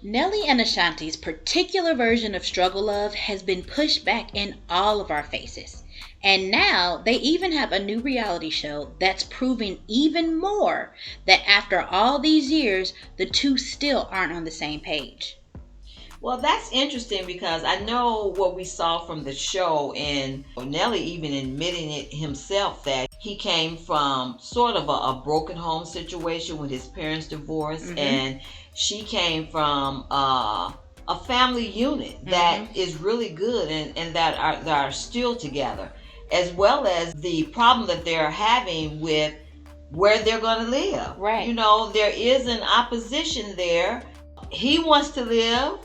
Nelly and Ashanti's particular version of struggle love has been pushed back in all of our faces. And now they even have a new reality show that's proving even more that after all these years, the two still aren't on the same page. Well, that's interesting because I know what we saw from the show, and Nelly even admitting it himself that he came from sort of a broken home situation when his parents divorced, and she came from a family unit that is really good and that are still together, as well as the problem that they're having with where they're going to live. Right. You know, there is an opposition there. He wants to live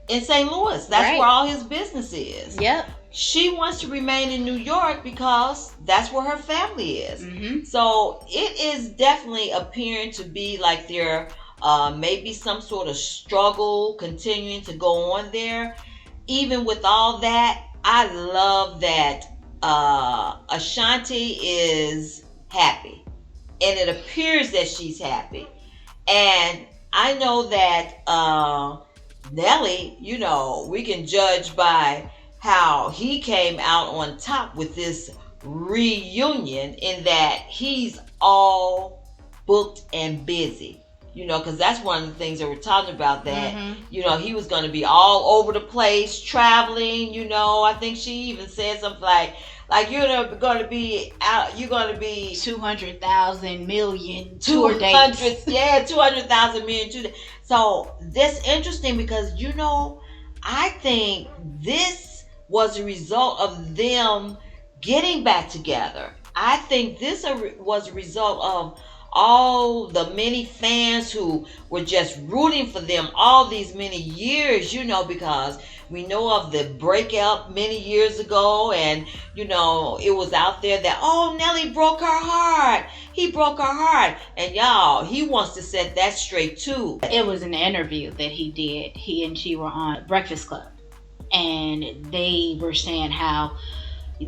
in St. Louis. That's Right. where all his business is. Yep. She wants to remain in New York because that's where her family is. So it is definitely appearing to be like there maybe some sort of struggle continuing to go on there. Even with all that, I love that Ashanti is happy. And it appears that she's happy. And I know that Nelly, you know, we can judge by how he came out on top with this reunion, in that he's all booked and busy. You know, because that's one of the things that we're talking about, that, you know, he was going to be all over the place, traveling, you know. I think she even said something like you're going to be out, you're going to be 200,000 million tour dates. Yeah, 200,000 million tour dates. So that's interesting because, you know, I think this was a result of them getting back together. I think this was a result of all the many fans who were just rooting for them all these many years, you know, because we know of the breakup many years ago, and, you know, it was out there that, oh, Nelly broke her heart. He broke her heart. And y'all, he wants to set that straight too. It was an interview that he did. He and she were on Breakfast Club. And they were saying how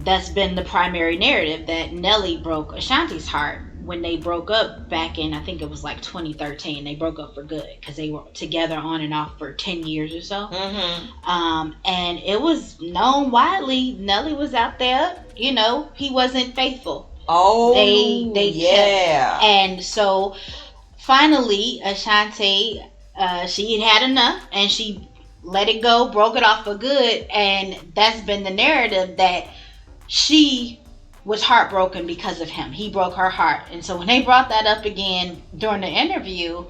that's been the primary narrative, that Nelly broke Ashanti's heart when they broke up back in, I think it was like 2013. They broke up for good because they were together on and off for 10 years or so. And it was known widely, Nelly was out there, you know, he wasn't faithful. Oh, they yeah. Kept, and so finally Ashanti, she had enough and she let it go, broke it off for good. And that's been the narrative, that she was heartbroken because of him. He broke her heart. And so when they brought that up again during the interview,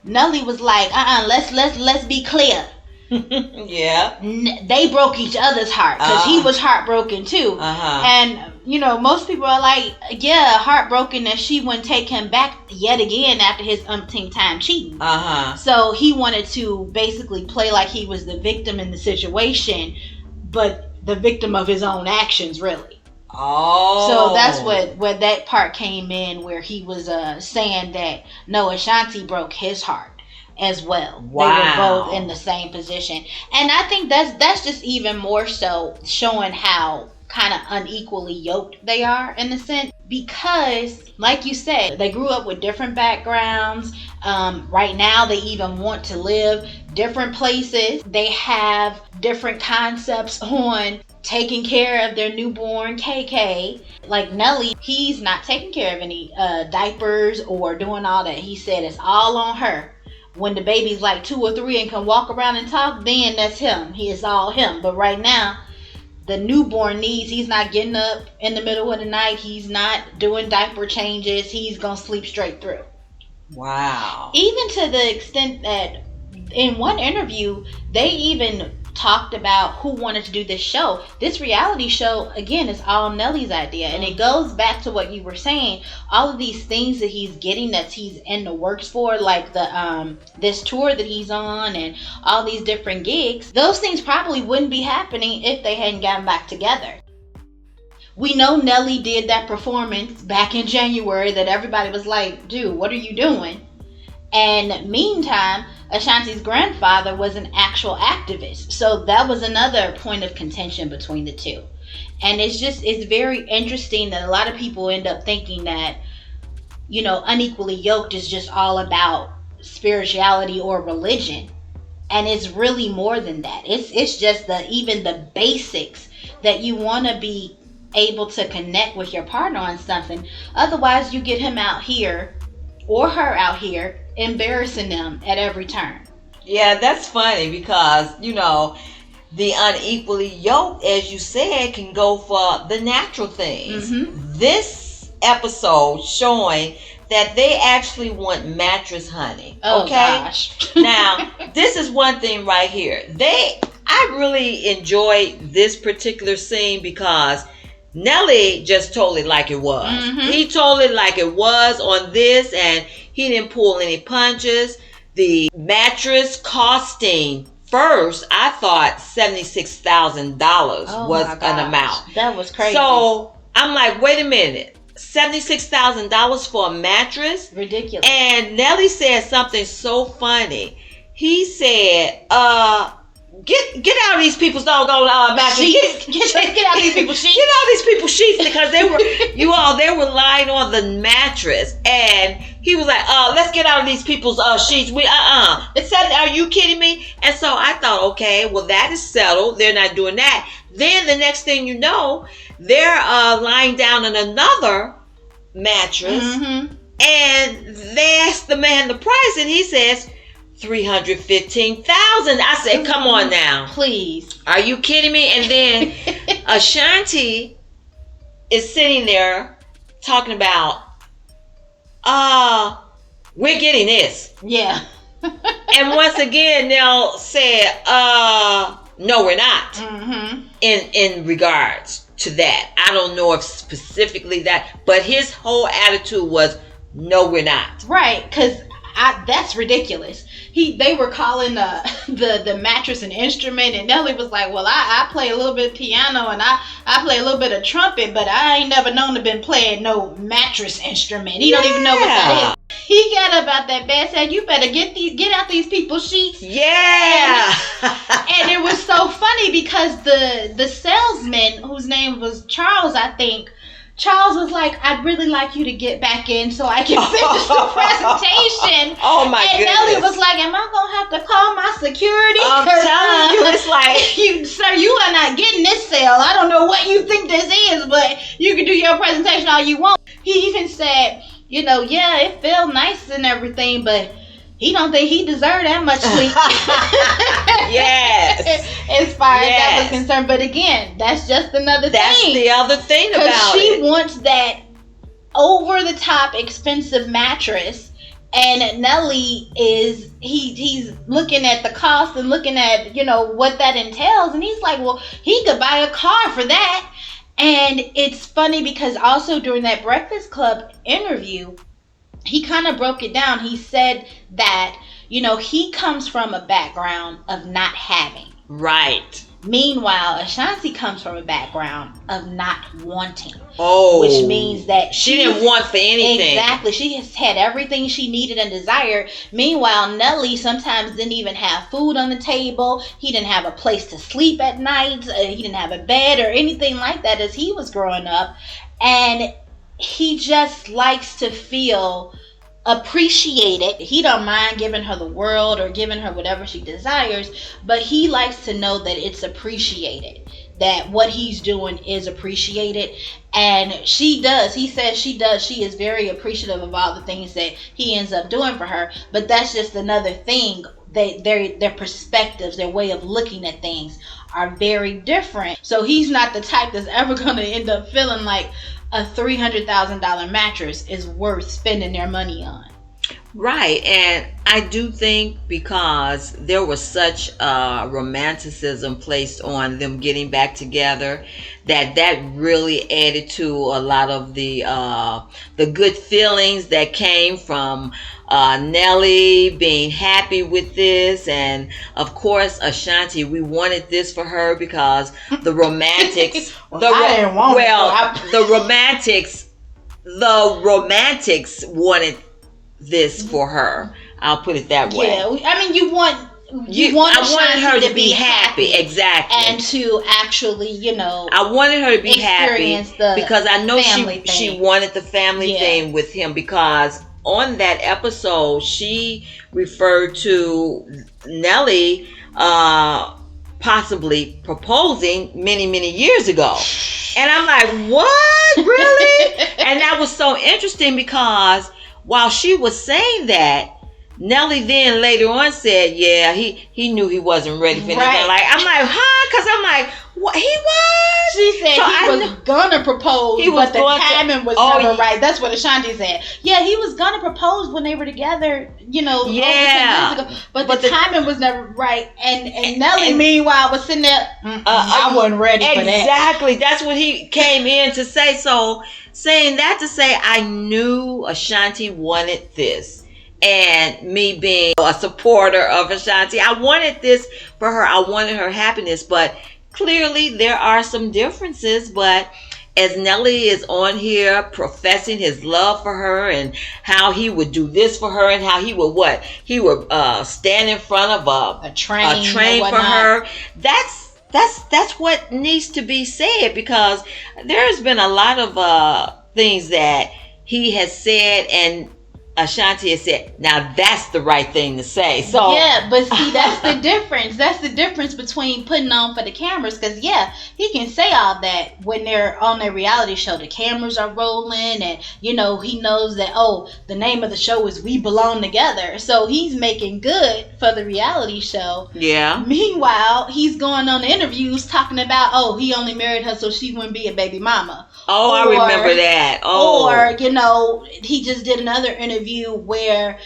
Nelly was like, let's be clear. Yeah. They broke each other's heart because he was heartbroken too. And, you know, most people are like, yeah, heartbroken that she wouldn't take him back yet again after his umpteenth time cheating. So he wanted to basically play like he was the victim in the situation, but the victim of his own actions, really. So that's what that part came in, where he was saying that no, Ashanti broke his heart as well. Wow. They were both in the same position. And I think that's just even more so showing how kind of unequally yoked they are, in a sense, because like you said, they grew up with different backgrounds. Right now they even want to live different places. They have different concepts on taking care of their newborn KK. Like Nelly, he's not taking care of any diapers or doing all that. He said it's all on her. When the baby's like 2 or 3 and can walk around and talk, then that's him. He is all him. But right now, the newborn needs, he's not getting up in the middle of the night. He's not doing diaper changes. He's going to sleep straight through. Wow. Even to the extent that in one interview, they even talked about who wanted to do this show. This reality show, again, is all Nelly's idea. And it goes back to what you were saying. All of these things that he's getting, that he's in the works for, like the this tour that he's on and all these different gigs, those things probably wouldn't be happening if they hadn't gotten back together. We know Nelly did that performance back in January that everybody was like, dude, what are you doing? And meantime, Ashanti's grandfather was an actual activist. So that was another point of contention between the two. And it's very interesting that a lot of people end up thinking that, you know, unequally yoked is just all about spirituality or religion. And it's really more than that. It's just even the basics that you want to be able to connect with your partner on something. Otherwise, you get him out here or her out here embarrassing them at every turn. Yeah, that's funny because, the unequally yoked, as you said, can go for the natural things. This episode showing that they actually want mattress honey. Oh, okay? Gosh. Now, this is one thing right here. I really enjoyed this particular scene because Nelly just told it like it was. He told it like it was on this, and he didn't pull any punches. The mattress costing, first, I thought $76,000 was an amount. That was crazy. So I'm like, wait a minute, $76,000 for a mattress? Ridiculous. And Nelly said something so funny. He said, Get out of these people's doggone mattresses. Get out of these people's sheets. Get out of these people's sheets because they were lying on the mattress, and he was like, let's get out of these people's sheets. It said, are you kidding me? And so I thought, okay, well that is settled. They're not doing that. Then the next thing you know, they're lying down in another mattress, and they asked the man the price, and he says $315,000. I said, come on now. Please. Are you kidding me? And then Ashanti is sitting there talking about, we're getting this. Yeah. And once again, Nell said, no, we're not. In regards to that. I don't know if specifically that, but his whole attitude was, no, we're not. Right, because that's ridiculous. They were calling the mattress an instrument, and Nelly was like, well, I play a little bit of piano and I play a little bit of trumpet, but I ain't never known to been playing no mattress instrument. He don't even know what that is. He got up out that bed, said, you better get out these people's sheets. Yeah. And it was so funny because the salesman, whose name was Charles, I think, Charles was like, I'd really like you to get back in so I can finish the presentation. Oh my goodness. And Nelly was like, am I going to have to call my security? I'm telling you, it's like, sir, you are not getting this sale. I don't know what you think this is, but you can do your presentation all you want. He even said, yeah, it felt nice and everything, but he don't think he deserved that much sleep. Yes. As far as that was concerned. But again, that's just another thing. That's the other thing about it. Because she wants that over-the-top expensive mattress. And Nelly he's looking at the cost and looking at, what that entails. And he's like, well, he could buy a car for that. And it's funny because also during that Breakfast Club interview, he kind of broke it down. He said that, he comes from a background of not having. Right. Meanwhile, Ashanti comes from a background of not wanting. Oh. Which means that she didn't want for anything. Exactly. She has had everything she needed and desired. Meanwhile, Nelly sometimes didn't even have food on the table. He didn't have a place to sleep at night. He didn't have a bed or anything like that as he was growing up. And he just likes to feel appreciated. He don't mind giving her the world or giving her whatever she desires, but he likes to know that it's appreciated, that what he's doing is appreciated. And she does. He says she does. She is very appreciative of all the things that he ends up doing for her, but that's just another thing. Their perspectives, their way of looking at things are very different. So he's not the type that's ever going to end up feeling like a $300,000 mattress is worth spending their money on. Right. And I do think because there was such romanticism placed on them getting back together, that really added to a lot of the good feelings that came from Nelly being happy with this. And of course, Ashanti, we wanted this for her because the romantics the romantics wanted this for her. I'll put it that way. Yeah, I mean, I wanted her to be happy. Exactly. And to actually, I wanted her to be happy the because I know family she wanted the family thing with him, because on that episode, she referred to Nelly possibly proposing many years ago. And I'm like, what? Really? And that was so interesting because while she was saying that, Nelly then later on said, yeah, he knew he wasn't ready for anything. Like, I'm like, huh? Because I'm like, what? He was? She said he was gonna propose, but the timing was never right. That's what Ashanti said. Yeah, he was gonna propose when they were together, you know, over 10 years ago. But the timing was never right. And Nelly, meanwhile, was sitting there, I wasn't ready for that. Exactly. That's what he came in to say. So, saying that to say, I knew Ashanti wanted this. And me being a supporter of Ashanti, I wanted this for her. I wanted her happiness. But clearly there are some differences. But as Nelly is on here professing his love for her and how he would do this for her and how he would what? He would stand in front of a train for her. That's what needs to be said, because there's been a lot of things that he has said and Ashanti has said, now that's the right thing to say. So yeah, but see, that's the difference. That's the difference between putting on for the cameras. Because yeah, he can say all that when they're on their reality show. The cameras are rolling, and you know he knows that the name of the show is "We Belong Together." So he's making good for the reality show. Yeah. Meanwhile, he's going on interviews talking about he only married her so she wouldn't be a baby mama. I remember that. Or you know, he just did another interview where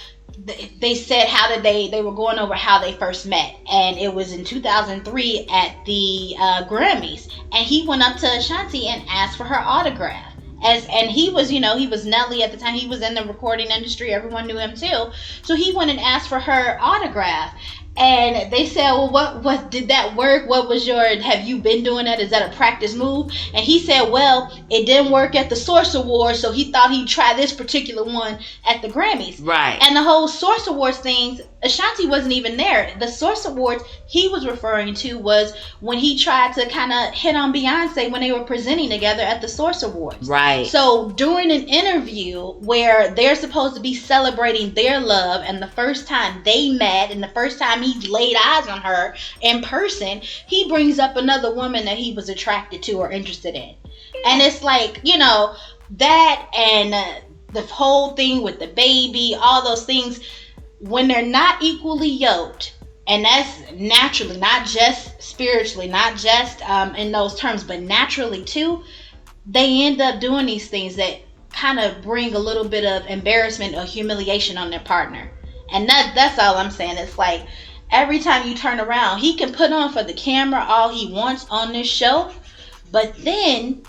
they said how did they were going over how they first met, and it was in 2003 at the Grammys, and he went up to Ashanti and asked for her autograph. And he was Nelly at the time. He was in the recording industry. Everyone knew him too. So he went and asked for her autograph. And they said, well, what did that work? What was have you been doing that? Is that a practice move? And he said, well, it didn't work at the Source Awards, so he thought he'd try this particular one at the Grammys. Right. And the whole Source Awards thing, Ashanti wasn't even there. The Source Awards he was referring to was when he tried to kind of hit on Beyonce when they were presenting together at the Source Awards. Right. So during an interview where they're supposed to be celebrating their love and the first time they met and the first time he laid eyes on her in person, he brings up another woman that he was attracted to or interested in. And it's like, you know, that and the whole thing with the baby, all those things, when they're not equally yoked, and that's naturally, not just spiritually, not just in those terms, but naturally too, they end up doing these things that kind of bring a little bit of embarrassment or humiliation on their partner. And that's all I'm saying. It's like every time you turn around, he can put on for the camera all he wants on this show, but then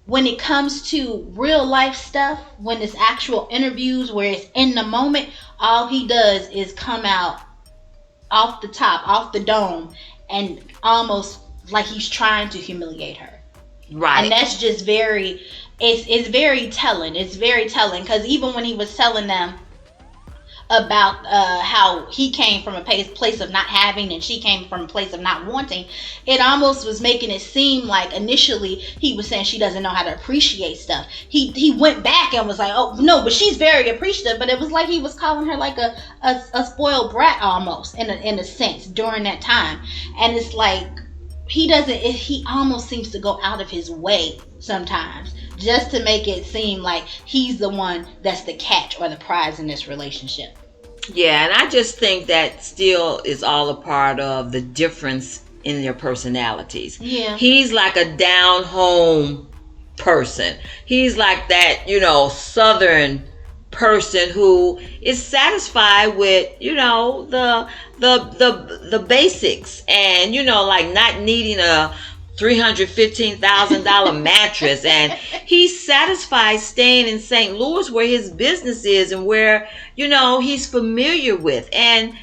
when it comes to real life stuff, when it's actual interviews where it's in the moment, all he does is come out off the top, off the dome, and almost like he's trying to humiliate her. Right. And that's just it's very telling. It's very telling, because even when he was telling them about how he came from a place of not having and she came from a place of not wanting, it almost was making it seem like initially he was saying she doesn't know how to appreciate stuff. He went back and was like, oh no, but she's very appreciative, but it was like he was calling her like a spoiled brat almost in a sense during that time. And it's like he almost seems to go out of his way sometimes just to make it seem like he's the one that's the catch or the prize in this relationship. Yeah, and I just think that still is all a part of the difference in their personalities. Yeah. He's like a down home person. He's like that, southern person who is satisfied with, the basics, and like not needing a $315,000 mattress, and he's satisfied staying in St. Louis where his business is and where he's familiar with. And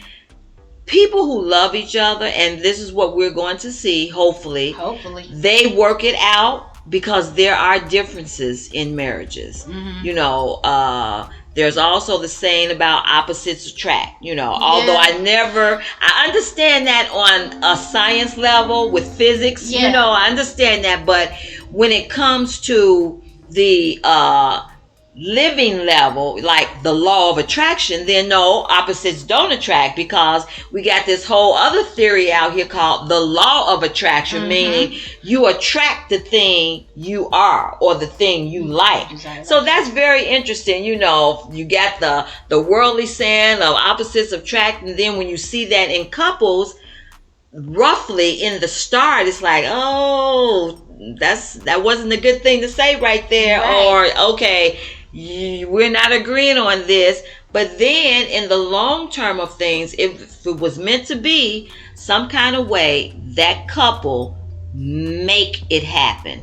people who love each other, and this is what we're going to see, hopefully they work it out, because there are differences in marriages. Mm-hmm. There's also the saying about opposites attract, although I understand that on a science level with physics, I understand that. But when it comes to the living level, like the law of attraction, then no, opposites don't attract, because we got this whole other theory out here called the law of attraction, meaning you attract the thing you are or the thing you like. So that's very interesting. You know, you got the worldly saying of opposites attract, and then when you see that in couples, roughly in the start, it's like, oh, that wasn't a good thing to say right there, Right. or okay, we're not agreeing on this. But then in the long term of things, if it was meant to be some kind of way, that couple make it happen.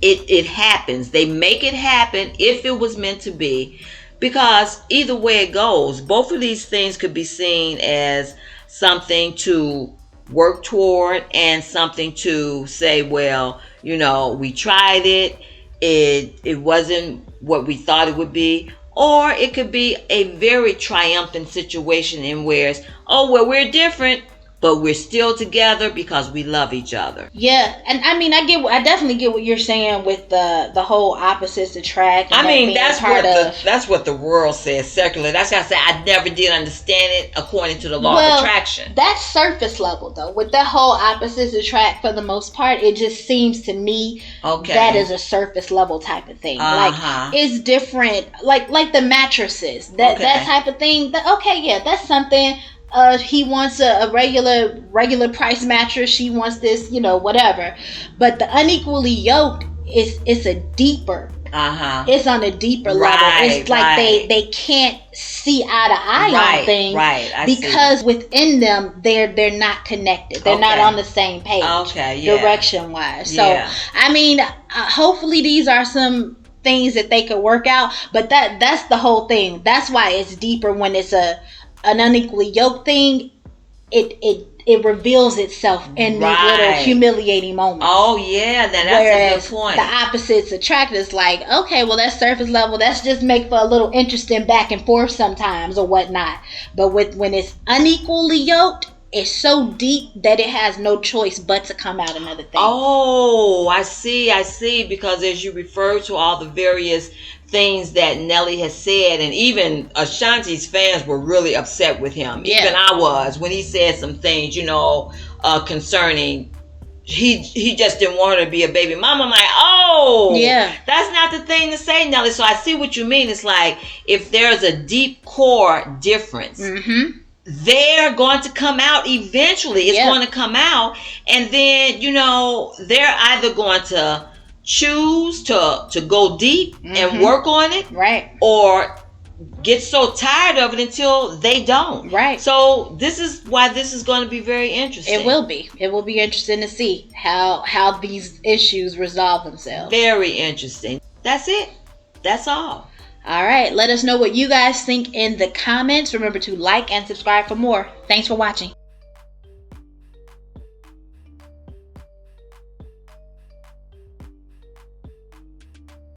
It happens. They make it happen if it was meant to be, because either way it goes, both of these things could be seen as something to work toward and something to say, well, you know, we tried it, it wasn't what we thought it would be. Or it could be a very triumphant situation in where, oh well, we're different, but we're still together because we love each other. Yeah, and I mean, I definitely get what you're saying with the whole opposites attract. And I mean, that that's what the world says, secular. That's why I said I never did understand it according to the law of attraction. That's surface level though. With that whole opposites attract, for the most part, it just seems to me that is a surface level type of thing. Like it's different. Like the mattresses, that type of thing. That's something. He wants a regular price mattress. She wants this, whatever. But the unequally yoked it's a deeper. It's on a deeper level. It's like they can't see eye to eye on things, because within them they're not connected. They're not on the same page. Direction wise. So I mean, hopefully these are some things that they could work out. But that's the whole thing. That's why it's deeper when it's an unequally yoked thing. It reveals itself in these little humiliating moments. Oh yeah, that's a good point. The opposites attract is like, okay, well that's surface level. That's just make for a little interesting back and forth sometimes or whatnot. But when it's unequally yoked, it's so deep that it has no choice but to come out another thing. Oh, I see. Because as you refer to all the various things that Nelly has said, and even Ashanti's fans were really upset with him. Yeah. Even I was, when he said some things, concerning he just didn't want her to be a baby mama. I'm like, oh, yeah, that's not the thing to say, Nelly. So I see what you mean. It's like if there's a deep core difference, they're going to come out eventually. It's going to come out, and then they're either going to choose to go deep and work on it, or get so tired of it until they don't. So this is why this is going to be very interesting. It will be interesting to see how these issues resolve themselves. Very interesting. That's it. That's all. All right, let us know what you guys think in the comments. Remember to like and subscribe for more. Thanks for watching.